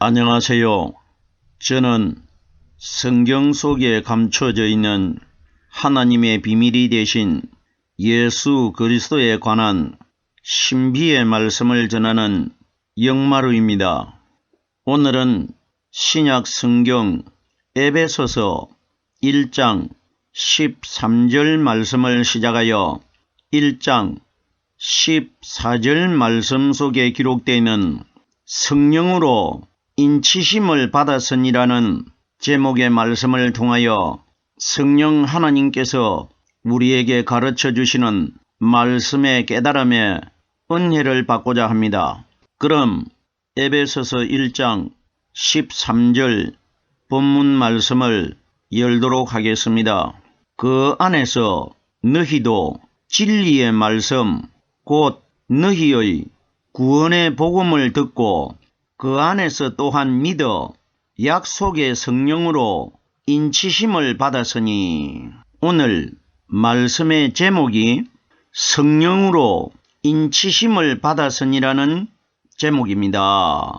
안녕하세요. 저는 성경 속에 감춰져 있는 하나님의 비밀이 되신 예수 그리스도에 관한 신비의 말씀을 전하는 영마루입니다. 오늘은 신약 성경 에베소서 1장 13절 말씀을 시작하여 1장 14절 말씀 속에 기록되어 있는 성령으로 인치심을 받았으니라는 제목의 말씀을 통하여 성령 하나님께서 우리에게 가르쳐 주시는 말씀의 깨달음에 은혜를 받고자 합니다. 그럼 에베소서 1장 13절 본문 말씀을 열도록 하겠습니다. 그 안에서 너희도 진리의 말씀 곧 너희의 구원의 복음을 듣고 그 안에서 또한 믿어 약속의 성령으로 인치심을 받았으니, 오늘 말씀의 제목이 성령으로 인치심을 받았으니라는 제목입니다.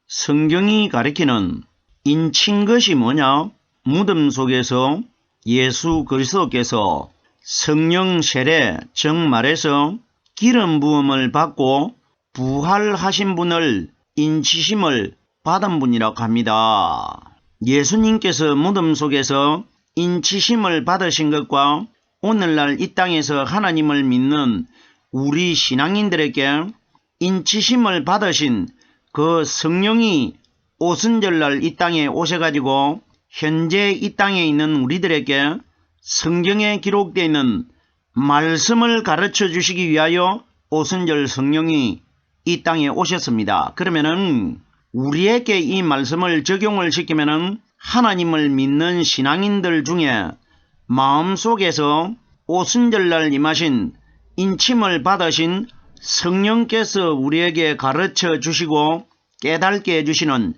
성경이 가리키는 인친 것이 뭐냐? 무덤 속에서 예수 그리스도께서 성령 세례, 즉 말해서 기름 부음을 받고 부활하신 분을 인치심을 받은 분이라고 합니다. 예수님께서 무덤 속에서 인치심을 받으신 것과 오늘날 이 땅에서 하나님을 믿는 우리 신앙인들에게 인치심을 받으신 그 성령이 오순절날 이 땅에 오셔가지고 현재 이 땅에 있는 우리들에게 성경에 기록되어 있는 말씀을 가르쳐 주시기 위하여 오순절 성령이 이 땅에 오셨습니다. 그러면은 우리에게 이 말씀을 적용을 시키면은 하나님을 믿는 신앙인들 중에 마음속에서 오순절날 임하신 인침을 받으신 성령께서 우리에게 가르쳐 주시고 깨닫게 해주시는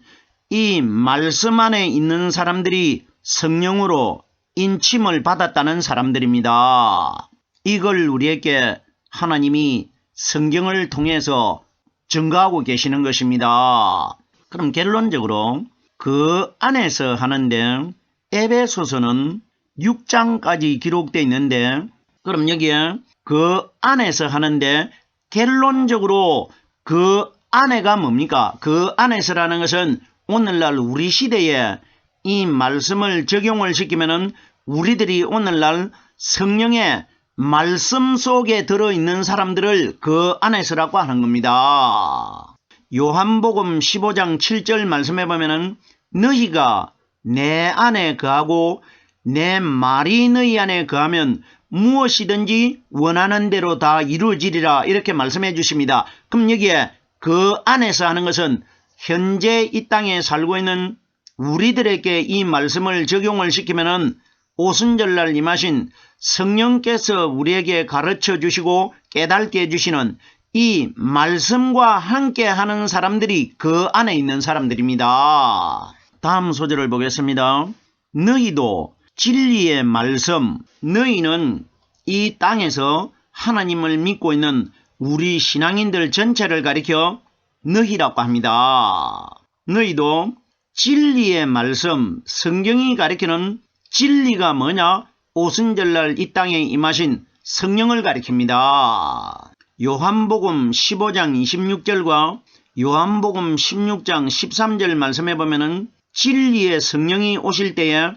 이 말씀 안에 있는 사람들이 성령으로 인침을 받았다는 사람들입니다. 이걸 우리에게 하나님이 성경을 통해서 증거하고 계시는 것입니다. 그럼 결론적으로 그 안에서 하는데 에베소서는 6장까지 기록되어 있는데, 그럼 여기에 그 안에서 하는데 결론적으로 그 안에가 뭡니까? 그 안에서라는 것은 오늘날 우리 시대에 이 말씀을 적용을 시키면은 우리들이 오늘날 성령의 말씀 속에 들어있는 사람들을 그 안에서라고 하는 겁니다. 요한복음 15장 7절 말씀해 보면은 너희가 내 안에 거하고 내 말이 너희 안에 거하면 무엇이든지 원하는 대로 다 이루어지리라, 이렇게 말씀해 주십니다. 그럼 여기에 그 안에서 하는 것은 현재 이 땅에 살고 있는 우리들에게 이 말씀을 적용을 시키면은 오순절날 임하신 성령께서 우리에게 가르쳐 주시고 깨닫게 해주시는 이 말씀과 함께 하는 사람들이 그 안에 있는 사람들입니다. 다음 소절을 보겠습니다. 너희도 진리의 말씀, 너희는 이 땅에서 하나님을 믿고 있는 우리 신앙인들 전체를 가리켜 너희라고 합니다. 너희도 진리의 말씀, 성경이 가리키는 진리가 뭐냐? 오순절날 이 땅에 임하신 성령을 가리킵니다. 요한복음 15장 26절과 요한복음 16장 13절 말씀해 보면은 진리의 성령이 오실 때에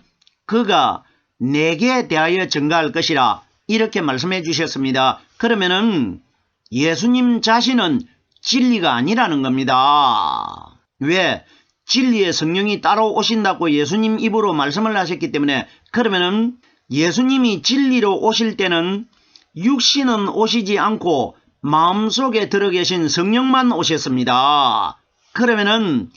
그가 내게 대하여 증거할 것이라, 이렇게 말씀해 주셨습니다. 그러면은 예수님 자신은 진리가 아니라는 겁니다. 왜? 진리의 성령이 따로 오신다고 예수님 입으로 말씀을 하셨기 때문에. 그러면은 예수님이 진리로 오실 때는 육신은 오시지 않고 마음속에 들어 계신 성령만 오셨습니다. 그러면은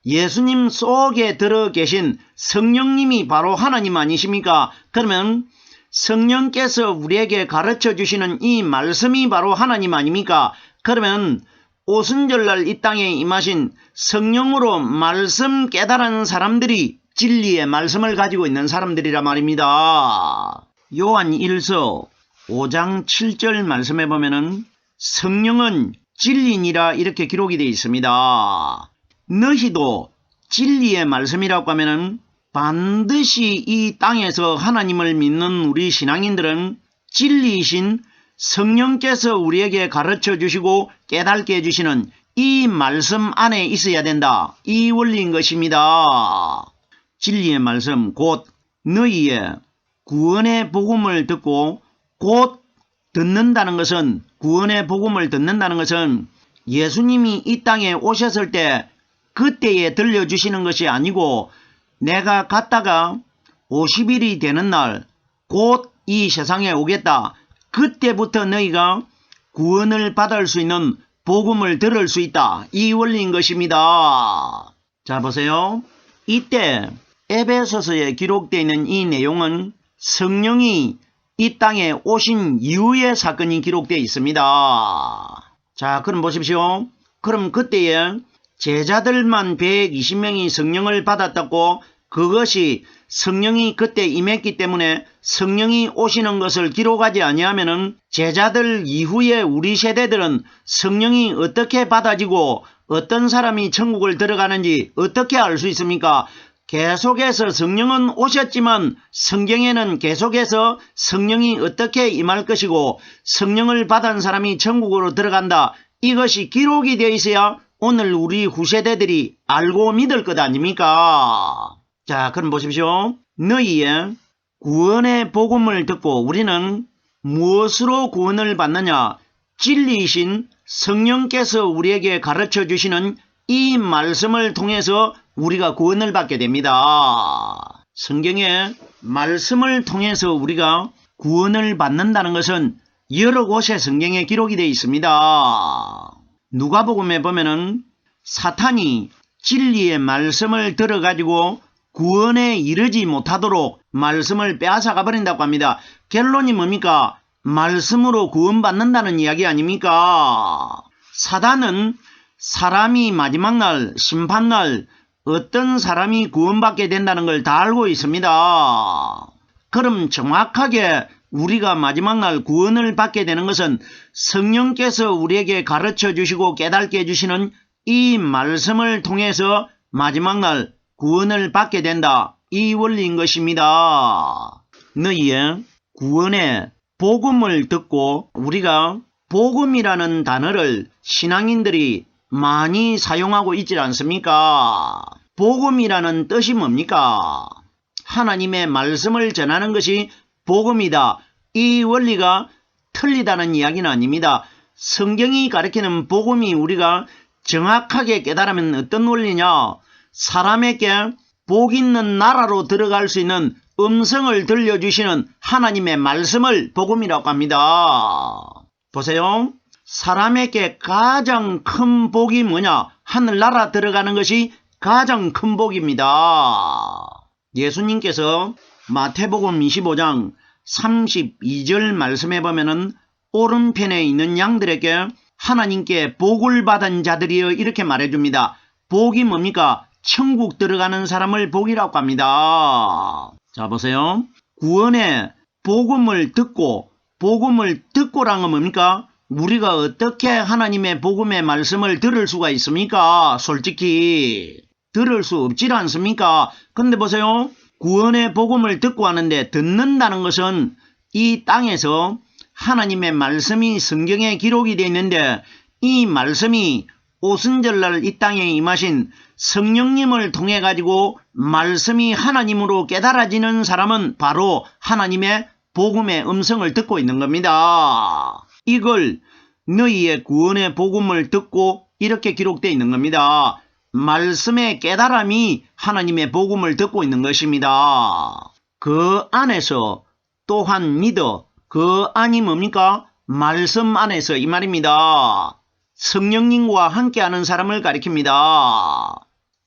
예수님 속에 들어 계신 성령님이 바로 하나님 아니십니까? 그러면 성령께서 우리에게 가르쳐 주시는 이 말씀이 바로 하나님 아닙니까? 그러면 오순절날 이 땅에 임하신 성령으로 말씀 깨달은 사람들이 진리의 말씀을 가지고 있는 사람들이라 말입니다. 요한 1서 5장 7절 말씀해 보면은 성령은 진리니라 이렇게 기록이 되어 있습니다. 너희도 진리의 말씀이라고 하면은 반드시 이 땅에서 하나님을 믿는 우리 신앙인들은 진리이신 성령께서 우리에게 가르쳐 주시고 깨닫게 해주시는 이 말씀 안에 있어야 된다. 이 원리인 것입니다. 진리의 말씀 곧 너희의 구원의 복음을 듣고 곧 듣는다는 것은 구원의 복음을 듣는다는 것은 예수님이 이 땅에 오셨을 때 그때에 들려주시는 것이 아니고 내가 갔다가 50일이 되는 날 곧 이 세상에 오겠다. 그때부터 너희가 구원을 받을 수 있는 복음을 들을 수 있다. 이 원리인 것입니다. 자 보세요. 이때 에베소서에 기록되어 있는 이 내용은 성령이 이 땅에 오신 이후의 사건이 기록되어 있습니다. 자 그럼 보십시오. 그럼 그때에 제자들만 120명이 성령을 받았다고 그것이 성령이 그때 임했기 때문에 성령이 오시는 것을 기록하지 아니하면은 제자들 이후에 우리 세대들은 성령이 어떻게 받아지고 어떤 사람이 천국을 들어가는지 어떻게 알 수 있습니까? 계속해서 성령은 오셨지만 성경에는 계속해서 성령이 어떻게 임할 것이고 성령을 받은 사람이 천국으로 들어간다. 이것이 기록이 되어 있어야 오늘 우리 후세대들이 알고 믿을 것 아닙니까? 자 그럼 보십시오. 너희의 구원의 복음을 듣고 우리는 무엇으로 구원을 받느냐? 진리이신 성령께서 우리에게 가르쳐 주시는 이 말씀을 통해서 우리가 구원을 받게 됩니다. 성경의 말씀을 통해서 우리가 구원을 받는다는 것은 여러 곳에 성경에 기록이 되어 있습니다. 누가복음에 보면은 사탄이 진리의 말씀을 들어가지고 구원에 이르지 못하도록 말씀을 빼앗아가 버린다고 합니다. 결론이 뭡니까? 말씀으로 구원받는다는 이야기 아닙니까? 사단은 사람이 마지막 날 심판날 어떤 사람이 구원받게 된다는 걸 다 알고 있습니다. 그럼 정확하게 우리가 마지막 날 구원을 받게 되는 것은 성령께서 우리에게 가르쳐 주시고 깨닫게 해주시는 이 말씀을 통해서 마지막 날 구원을 받게 된다. 이 원리인 것입니다. 너희의 구원의 복음을 듣고 우리가 복음이라는 단어를 신앙인들이 많이 사용하고 있지 않습니까? 복음이라는 뜻이 뭡니까? 하나님의 말씀을 전하는 것이 복음이다. 이 원리가 틀리다는 이야기는 아닙니다. 성경이 가리키는 복음이 우리가 정확하게 깨달으면 어떤 원리냐? 사람에게 복 있는 나라로 들어갈 수 있는 음성을 들려주시는 하나님의 말씀을 복음이라고 합니다. 보세요. 사람에게 가장 큰 복이 뭐냐? 하늘나라 들어가는 것이 가장 큰 복입니다. 예수님께서 마태복음 25장 32절 말씀에 보면은 오른편에 있는 양들에게 하나님께 복을 받은 자들이여 이렇게 말해줍니다. 복이 뭡니까? 천국 들어가는 사람을 복이라고 합니다. 자 보세요. 구원의 복음을 듣고란 건 뭡니까? 우리가 어떻게 하나님의 복음의 말씀을 들을 수가 있습니까? 솔직히 들을 수 없지 않습니까? 근데 보세요. 구원의 복음을 듣고 하는데 듣는다는 것은 이 땅에서 하나님의 말씀이 성경에 기록이 되어 있는데 이 말씀이 오순절날 이 땅에 임하신 성령님을 통해 가지고 말씀이 하나님으로 깨달아지는 사람은 바로 하나님의 복음의 음성을 듣고 있는 겁니다. 이걸 너희의 구원의 복음을 듣고 이렇게 기록되어 있는 겁니다. 말씀의 깨달음이 하나님의 복음을 듣고 있는 것입니다. 그 안에서 또한 믿어. 그 안이 뭡니까? 말씀 안에서 이 말입니다. 성령님과 함께하는 사람을 가리킵니다.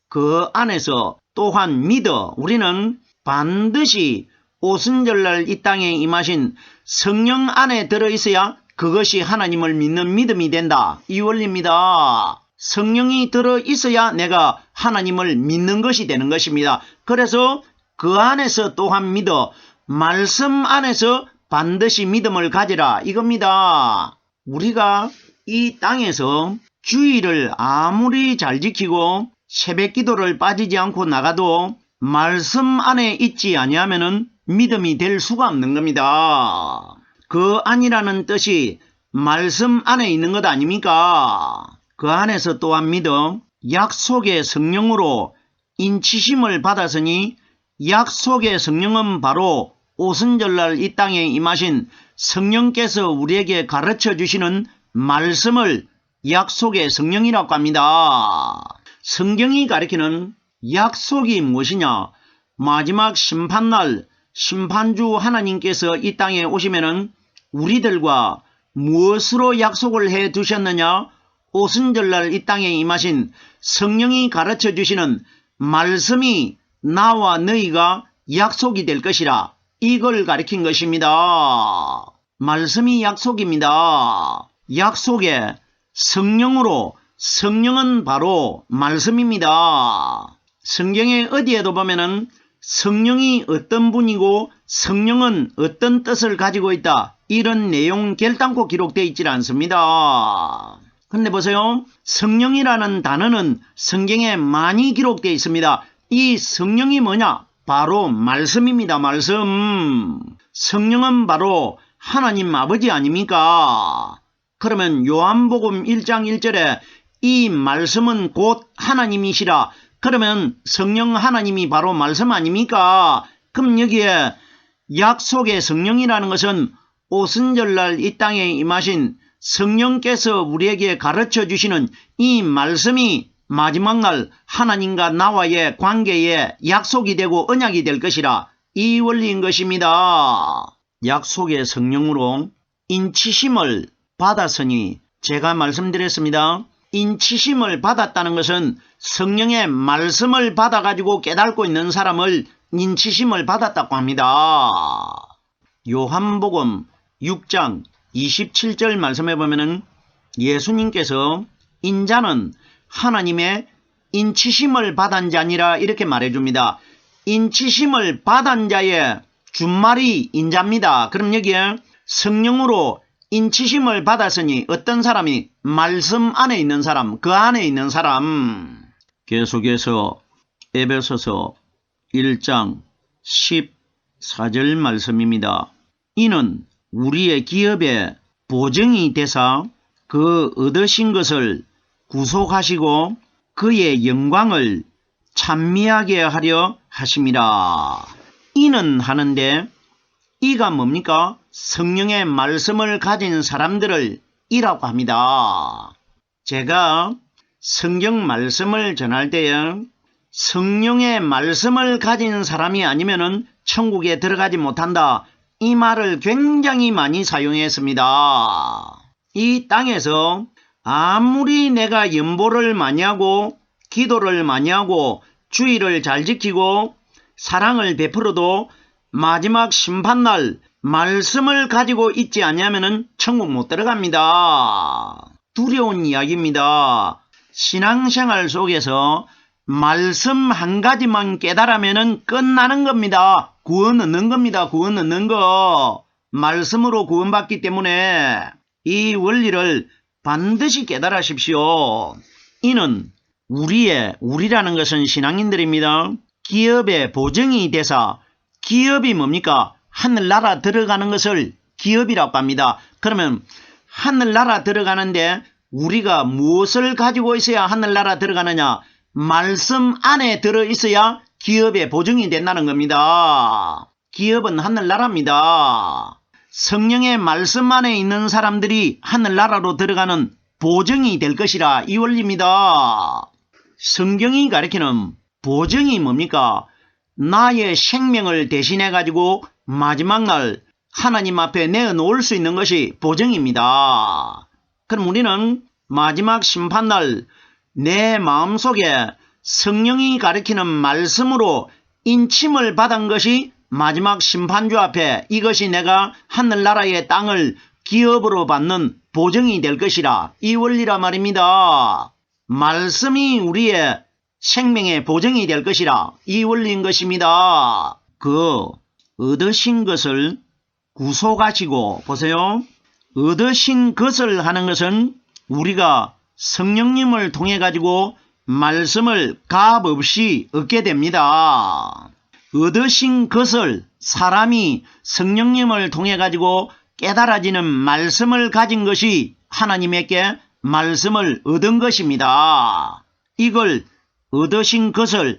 그 안에서 또한 믿어. 우리는 반드시 오순절날 이 땅에 임하신 성령 안에 들어있어야 그것이 하나님을 믿는 믿음이 된다. 이 원리입니다. 성령이 들어있어야 내가 하나님을 믿는 것이 되는 것입니다. 그래서 그 안에서 또한 믿어. 말씀 안에서 반드시 믿음을 가지라 이겁니다. 우리가 이 땅에서 주의를 아무리 잘 지키고 새벽 기도를 빠지지 않고 나가도 말씀 안에 있지 아니하면은 믿음이 될 수가 없는 겁니다. 그 안이라는 뜻이 말씀 안에 있는 것 아닙니까? 그 안에서 또한 믿음, 약속의 성령으로 인치심을 받았으니 약속의 성령은 바로 오순절날 이 땅에 임하신 성령께서 우리에게 가르쳐 주시는 말씀을 약속의 성령이라고 합니다. 성경이 가리키는 약속이 무엇이냐? 마지막 심판날 심판주 하나님께서 이 땅에 오시면은 우리들과 무엇으로 약속을 해 두셨느냐? 오순절날 이 땅에 임하신 성령이 가르쳐 주시는 말씀이 나와 너희가 약속이 될 것이라, 이걸 가리킨 것입니다. 말씀이 약속입니다. 약속의 성령으로, 성령은 바로 말씀입니다. 성경에 어디에도 보면은 성령이 어떤 분이고 성령은 어떤 뜻을 가지고 있다, 이런 내용 결단코 기록되어 있지 않습니다. 근데 보세요. 성령이라는 단어는 성경에 많이 기록되어 있습니다. 이 성령이 뭐냐? 바로 말씀입니다. 말씀. 성령은 바로 하나님 아버지 아닙니까? 그러면 요한복음 1장 1절에 이 말씀은 곧 하나님이시라. 그러면 성령 하나님이 바로 말씀 아닙니까? 그럼 여기에 약속의 성령이라는 것은 오순절날 이 땅에 임하신 성령께서 우리에게 가르쳐 주시는 이 말씀이 마지막 날 하나님과 나와의 관계에 약속이 되고 언약이 될 것이라, 이 원리인 것입니다. 약속의 성령으로 인치심을 받았으니, 제가 말씀드렸습니다. 인치심을 받았다는 것은 성령의 말씀을 받아가지고 깨닫고 있는 사람을 인치심을 받았다고 합니다. 요한복음 6장 27절 말씀해 보면은 예수님께서 인자는 하나님의 인치심을 받은 자니라 이렇게 말해줍니다. 인치심을 받은 자의 준말이 인자입니다. 그럼 여기에 성령으로 인치심을 받았으니 어떤 사람이? 말씀 안에 있는 사람, 그 안에 있는 사람. 계속해서 에베소서 1장 14절 말씀입니다. 이는 우리의 기업의 보증이 되사 그 얻으신 것을 구속하시고 그의 영광을 찬미하게 하려 하심이라. 이는 하는데, 이가 뭡니까? 성령의 말씀을 가진 사람들을 이라고 합니다. 제가 성경 말씀을 전할 때에 성령의 말씀을 가진 사람이 아니면은 천국에 들어가지 못한다, 이 말을 굉장히 많이 사용했습니다. 이 땅에서 아무리 내가 연보를 많이 하고 기도를 많이 하고 주의를 잘 지키고 사랑을 베풀어도 마지막 심판날 말씀을 가지고 있지 않냐면은 천국 못 들어갑니다. 두려운 이야기입니다. 신앙생활 속에서 말씀 한 가지만 깨달으면은 끝나는 겁니다. 구원 얻는 겁니다. 구원 얻는 거. 말씀으로 구원받기 때문에 이 원리를 반드시 깨달으십시오. 이는 우리라는 것은 신앙인들입니다. 기업의 보증이 되사, 기업이 뭡니까? 하늘나라 들어가는 것을 기업이라고 합니다. 그러면 하늘나라 들어가는데 우리가 무엇을 가지고 있어야 하늘나라 들어가느냐? 말씀 안에 들어있어야 기업의 보증이 된다는 겁니다. 기업은 하늘나라입니다. 성령의 말씀 안에 있는 사람들이 하늘나라로 들어가는 보증이 될 것이라, 이 원리입니다. 성경이 가리키는 보증이 뭡니까? 나의 생명을 대신해 가지고 마지막 날 하나님 앞에 내어놓을 수 있는 것이 보증입니다. 그럼 우리는 마지막 심판날 내 마음속에 성령이 가리키는 말씀으로 인침을 받은 것이 마지막 심판주 앞에 이것이 내가 하늘나라의 땅을 기업으로 받는 보증이 될 것이라, 이 원리라 말입니다. 말씀이 우리의 생명의 보증이 될 것이라, 이 원리인 것입니다. 그 얻으신 것을 구속하시고, 보세요. 얻으신 것을 하는 것은 우리가 성령님을 통해 가지고 말씀을 값없이 얻게 됩니다. 얻으신 것을 사람이 성령님을 통해 가지고 깨달아지는 말씀을 가진 것이 하나님에게 말씀을 얻은 것입니다. 이걸 얻으신 것을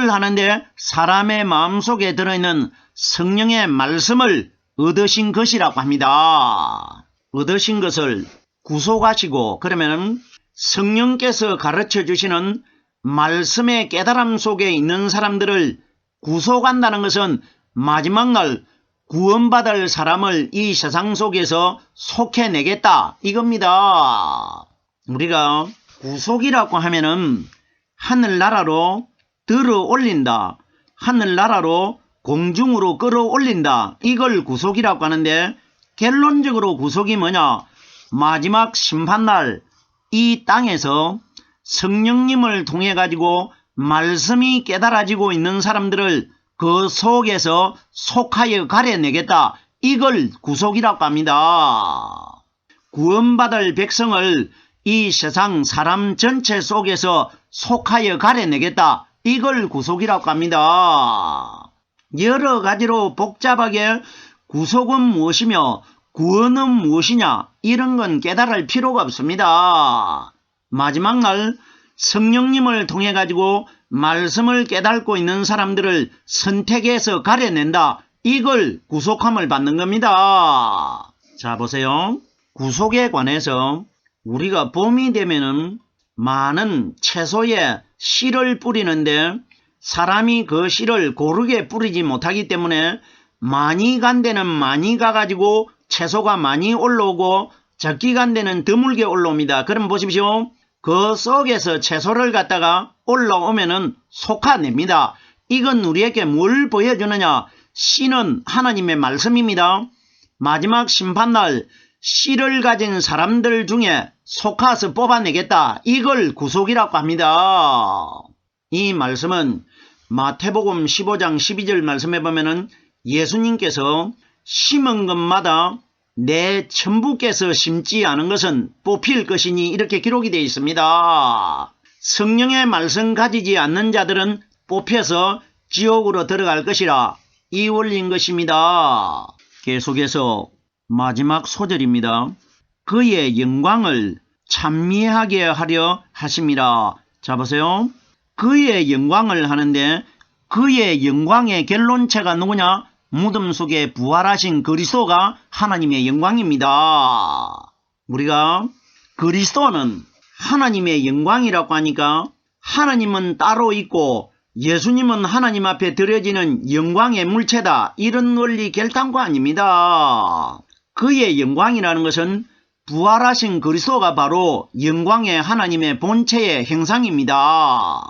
하는데 사람의 마음속에 들어있는 성령의 말씀을 얻으신 것이라고 합니다. 얻으신 것을 구속하시고, 그러면 성령께서 가르쳐 주시는 말씀의 깨달음 속에 있는 사람들을 구속한다는 것은 마지막 날 구원받을 사람을 이 세상 속에서 속해내겠다 이겁니다. 우리가 구속이라고 하면은 하늘나라로 들어 올린다, 하늘나라로 공중으로 끌어올린다, 이걸 구속이라고 하는데, 결론적으로 구속이 뭐냐? 마지막 심판날 이 땅에서 성령님을 통해 가지고 말씀이 깨달아지고 있는 사람들을 그 속에서 속하여 가려내겠다, 이걸 구속이라고 합니다. 구원받을 백성을 이 세상 사람 전체 속에서 속하여 가려내겠다, 이걸 구속이라고 합니다. 여러 가지로 복잡하게 구속은 무엇이며 구원은 무엇이냐, 이런 건 깨달을 필요가 없습니다. 마지막 날 성령님을 통해 가지고 말씀을 깨닫고 있는 사람들을 선택해서 가려낸다, 이걸 구속함을 받는 겁니다. 자, 보세요. 구속에 관해서 우리가 봄이 되면은 많은 채소에 씨를 뿌리는데, 사람이 그 씨를 고르게 뿌리지 못하기 때문에 많이 간 데는 많이 가가지고 채소가 많이 올라오고, 적기 간 데는 드물게 올라옵니다. 그럼 보십시오. 그 속에서 채소를 갖다가 올라오면은 속아냅니다. 이건 우리에게 뭘 보여주느냐? 씨는 하나님의 말씀입니다. 마지막 심판날 씨를 가진 사람들 중에 속아서 뽑아내겠다, 이걸 구속이라고 합니다. 이 말씀은 마태복음 15장 12절 말씀해 보면은 예수님께서 심은 것마다 내 천부께서 심지 않은 것은 뽑힐 것이니, 이렇게 기록이 되어 있습니다. 성령의 말씀 가지지 않는 자들은 뽑혀서 지옥으로 들어갈 것이라, 이 원리인 것입니다. 계속해서 마지막 소절입니다. 그의 영광을 찬미하게 하려 하심이라. 자, 보세요. 그의 영광을 하는데, 그의 영광의 결론체가 누구냐? 무덤 속에 부활하신 그리스도가 하나님의 영광입니다. 우리가 그리스도는 하나님의 영광이라고 하니까, 하나님은 따로 있고 예수님은 하나님 앞에 드려지는 영광의 물체다, 이런 원리 결단과 아닙니다. 그의 영광이라는 것은 부활하신 그리스도가 바로 영광의 하나님의 본체의 형상입니다.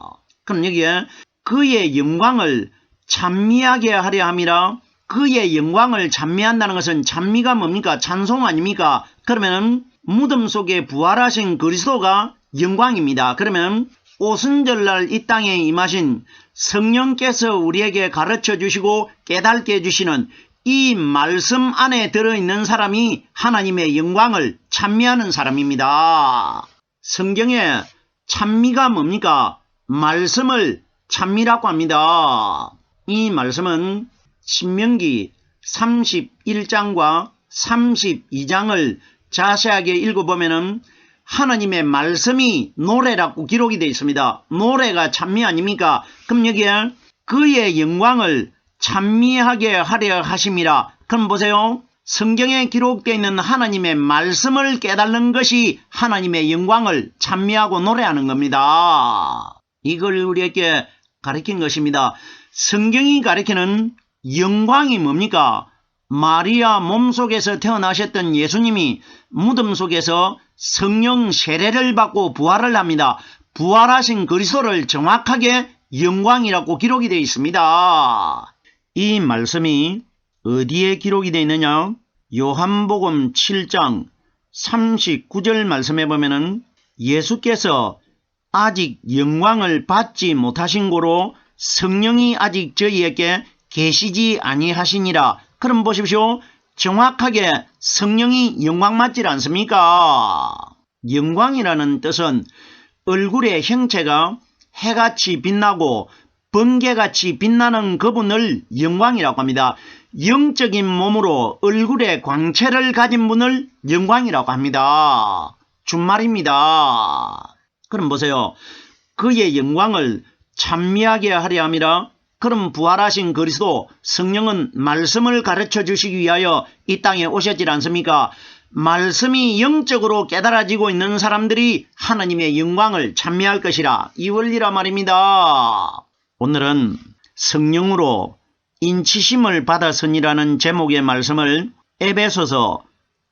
그럼 여기에 그의 영광을 찬미하게 하려 함이라, 그의 영광을 찬미한다는 것은 찬미가 뭡니까? 찬송 아닙니까? 그러면 무덤 속에 부활하신 그리스도가 영광입니다. 그러면 오순절날 이 땅에 임하신 성령께서 우리에게 가르쳐 주시고 깨닫게 해주시는 이 말씀 안에 들어있는 사람이 하나님의 영광을 찬미하는 사람입니다. 성경의 찬미가 뭡니까? 말씀을 찬미라고 합니다. 이 말씀은 신명기 31장과 32장을 자세하게 읽어보면 하나님의 말씀이 노래라고 기록이 되어 있습니다. 노래가 찬미 아닙니까? 그럼 여기에 그의 영광을 찬미하게 하려 하심이라. 그럼 보세요. 성경에 기록되어 있는 하나님의 말씀을 깨닫는 것이 하나님의 영광을 찬미하고 노래하는 겁니다. 이걸 우리에게 가르친 것입니다. 성경이 가르치는 영광이 뭡니까? 마리아 몸속에서 태어나셨던 예수님이 무덤 속에서 성령 세례를 받고 부활을 합니다. 부활하신 그리스도를 정확하게 영광이라고 기록이 되어 있습니다. 이 말씀이 어디에 기록이 되어 있느냐? 요한복음 7장 39절 말씀해 보면은 예수께서 아직 영광을 받지 못하신 고로 성령이 아직 저희에게 계시지 아니하시니라. 그럼 보십시오. 정확하게 성령이 영광 맞지 않습니까? 영광이라는 뜻은 얼굴의 형체가 해같이 빛나고 번개같이 빛나는 그분을 영광이라고 합니다. 영적인 몸으로 얼굴에 광채를 가진 분을 영광이라고 합니다. 준말입니다. 그럼 보세요. 그의 영광을 찬미하게 하려 함이라. 그럼 부활하신 그리스도 성령은 말씀을 가르쳐 주시기 위하여 이 땅에 오셨지 않습니까? 말씀이 영적으로 깨달아지고 있는 사람들이 하나님의 영광을 찬미할 것이라, 이 원리라 말입니다. 오늘은 성령으로 인치심을 받았으니라는 제목의 말씀을 에베소서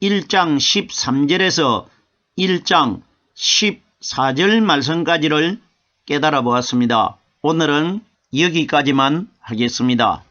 1장 13절에서 1장 14절 말씀까지를 깨달아 보았습니다. 오늘은 여기까지만 하겠습니다.